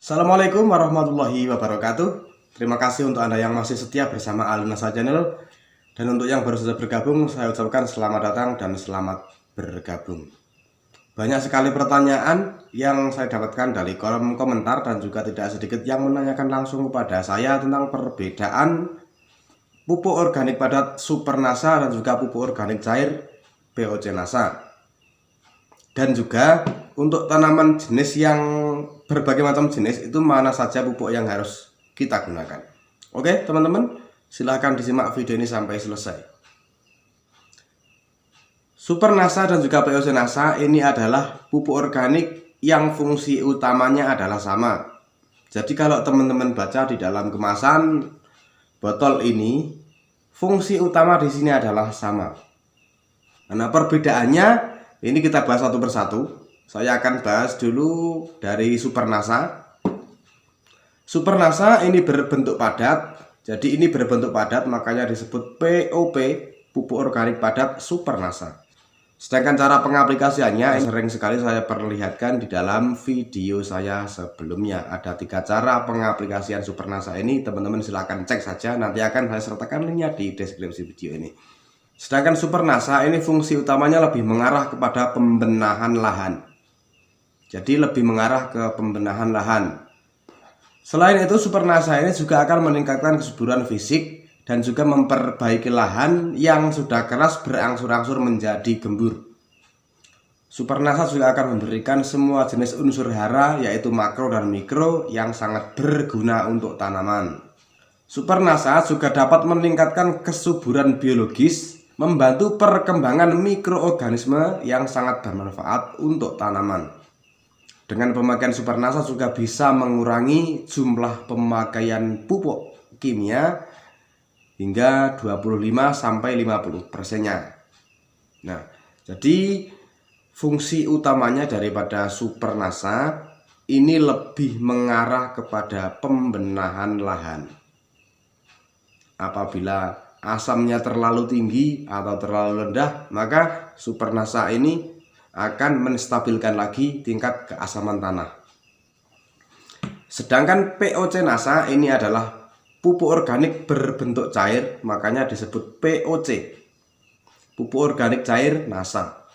Assalamualaikum warahmatullahi wabarakatuh. Terima kasih untuk Anda yang masih setia bersama Alunasa Channel. Dan untuk yang baru saja bergabung, saya ucapkan selamat datang dan selamat bergabung. Banyak sekali pertanyaan yang saya dapatkan dari kolom komentar dan juga tidak sedikit yang menanyakan langsung kepada saya tentang perbedaan pupuk organik padat Super Nasa dan juga pupuk organik cair POC Nasa. Dan juga untuk tanaman jenis yang berbagai macam jenis itu mana saja pupuk yang harus kita gunakan. Oke teman-teman, silahkan disimak video ini sampai selesai. Super Nasa dan juga POC Nasa ini adalah pupuk organik yang fungsi utamanya adalah sama. Jadi kalau teman-teman baca di dalam kemasan botol ini, fungsi utama di sini adalah sama. Nah, perbedaannya ini kita bahas satu persatu. Saya akan bahas dulu dari Super Nasa. Super Nasa ini berbentuk padat. Jadi ini berbentuk padat, makanya disebut POP, pupuk organik padat Super Nasa. Sedangkan cara pengaplikasiannya sering sekali saya perlihatkan di dalam video saya sebelumnya. Ada 3 cara pengaplikasian Super Nasa ini. Teman-teman silahkan cek saja. Nanti akan saya sertakan linknya di deskripsi video ini. Sedangkan Super Nasa ini fungsi utamanya lebih mengarah kepada pembenahan lahan. Jadi lebih mengarah ke pembenahan lahan. Selain itu Super Nasa ini juga akan meningkatkan kesuburan fisik dan juga memperbaiki lahan yang sudah keras berangsur-angsur menjadi gembur. Super Nasa juga akan memberikan semua jenis unsur hara yaitu makro dan mikro yang sangat berguna untuk tanaman. Super Nasa juga dapat meningkatkan kesuburan biologis, membantu perkembangan mikroorganisme yang sangat bermanfaat untuk tanaman. Dengan pemakaian Super Nasa juga bisa mengurangi jumlah pemakaian pupuk kimia hingga 25-50%-nya. Nah, jadi fungsi utamanya daripada Super Nasa ini lebih mengarah kepada pembenahan lahan. Apabila asamnya terlalu tinggi atau terlalu rendah, maka Super Nasa ini akan menstabilkan lagi tingkat keasaman tanah. Sedangkan POC Nasa ini adalah pupuk organik berbentuk cair, makanya disebut POC, pupuk organik cair Nasa.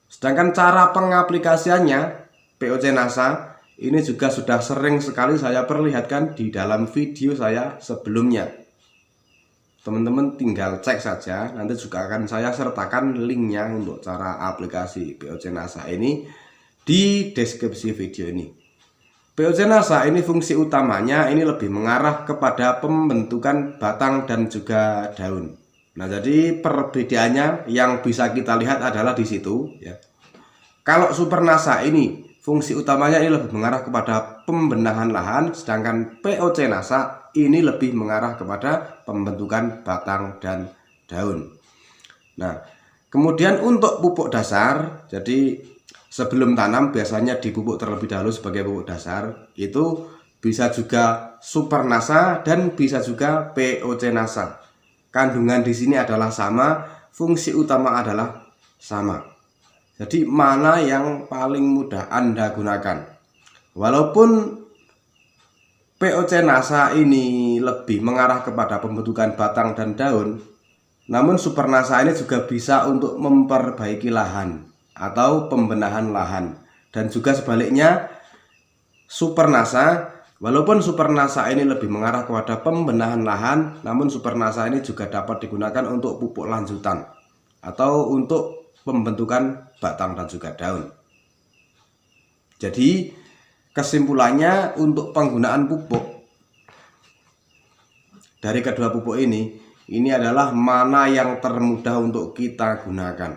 Sedangkan cara pengaplikasiannya POC Nasa ini juga sudah sering sekali saya perlihatkan di dalam video saya sebelumnya. Teman-teman tinggal cek saja, nanti juga akan saya sertakan linknya untuk cara aplikasi POC Nasa ini di deskripsi video ini. POC Nasa ini fungsi utamanya ini lebih mengarah kepada pembentukan batang dan juga daun. Nah, jadi perbedaannya yang bisa kita lihat adalah di situ ya. Kalau Super Nasa ini fungsi utamanya ini lebih mengarah kepada pembenahan lahan, sedangkan POC Nasa ini lebih mengarah kepada pembentukan batang dan daun. Nah, kemudian untuk pupuk dasar, jadi sebelum tanam biasanya dipupuk terlebih dahulu sebagai pupuk dasar. Itu bisa juga Super Nasa dan bisa juga POC Nasa. Kandungan di sini adalah sama, fungsi utama adalah sama. Jadi mana yang paling mudah Anda gunakan? Walaupun POC Nasa ini lebih mengarah kepada pembentukan batang dan daun, namun Super Nasa ini juga bisa untuk memperbaiki lahan atau pembenahan lahan. Dan juga sebaliknya Super Nasa, walaupun Super Nasa ini lebih mengarah kepada pembenahan lahan, namun Super Nasa ini juga dapat digunakan untuk pupuk lanjutan atau untuk pembentukan batang dan juga daun. Jadi kesimpulannya untuk penggunaan pupuk dari kedua pupuk ini adalah mana yang termudah untuk kita gunakan.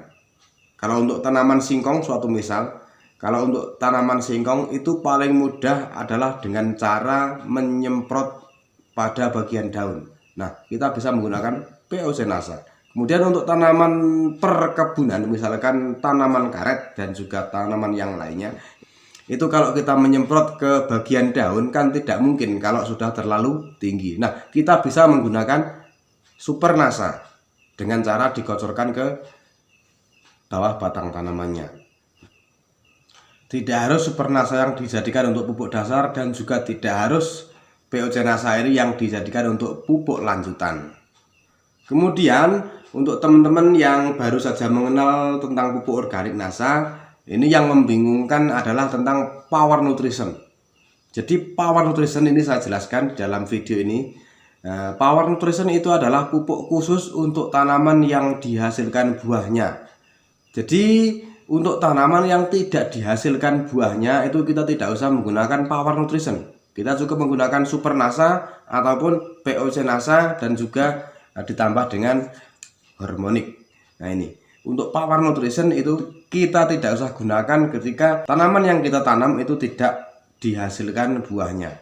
Kalau untuk tanaman singkong suatu misal, kalau untuk tanaman singkong itu paling mudah adalah dengan cara menyemprot pada bagian daun. Nah, kita bisa menggunakan POC Nasa. Kemudian untuk tanaman perkebunan, misalkan tanaman karet dan juga tanaman yang lainnya, itu kalau kita menyemprot ke bagian daun kan tidak mungkin kalau sudah terlalu tinggi. Nah, kita bisa menggunakan Super Nasa dengan cara dikocorkan ke bawah batang tanamannya. Tidak harus Super Nasa yang dijadikan untuk pupuk dasar dan juga tidak harus POC Nasa Airi yang dijadikan untuk pupuk lanjutan. Kemudian untuk teman-teman yang baru saja mengenal tentang pupuk organik Nasa, ini yang membingungkan adalah tentang power nutrition. Jadi power nutrition ini saya jelaskan di dalam video ini. Power nutrition itu adalah pupuk khusus untuk tanaman yang dihasilkan buahnya. Jadi untuk tanaman yang tidak dihasilkan buahnya itu kita tidak usah menggunakan power nutrition. Kita cukup menggunakan Super Nasa ataupun POC Nasa dan juga ditambah dengan harmonik. Nah ini untuk power nutrition itu kita tidak usah gunakan ketika tanaman yang kita tanam itu tidak dihasilkan buahnya.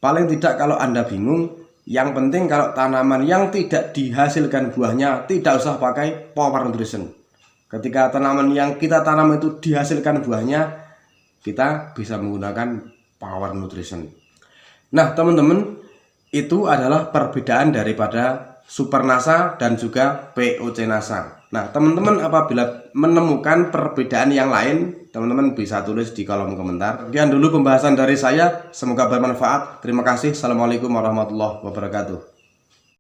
Paling tidak kalau Anda bingung, yang penting kalau tanaman yang tidak dihasilkan buahnya tidak usah pakai power nutrition. Ketika tanaman yang kita tanam itu dihasilkan buahnya, kita bisa menggunakan power nutrition. Nah teman-teman, itu adalah perbedaan daripada Super Nasa dan juga POC Nasa. Nah teman-teman apabila menemukan perbedaan yang lain, teman-teman bisa tulis di kolom komentar. Sekian dulu pembahasan dari saya, semoga bermanfaat. Terima kasih. Assalamualaikum warahmatullahi wabarakatuh.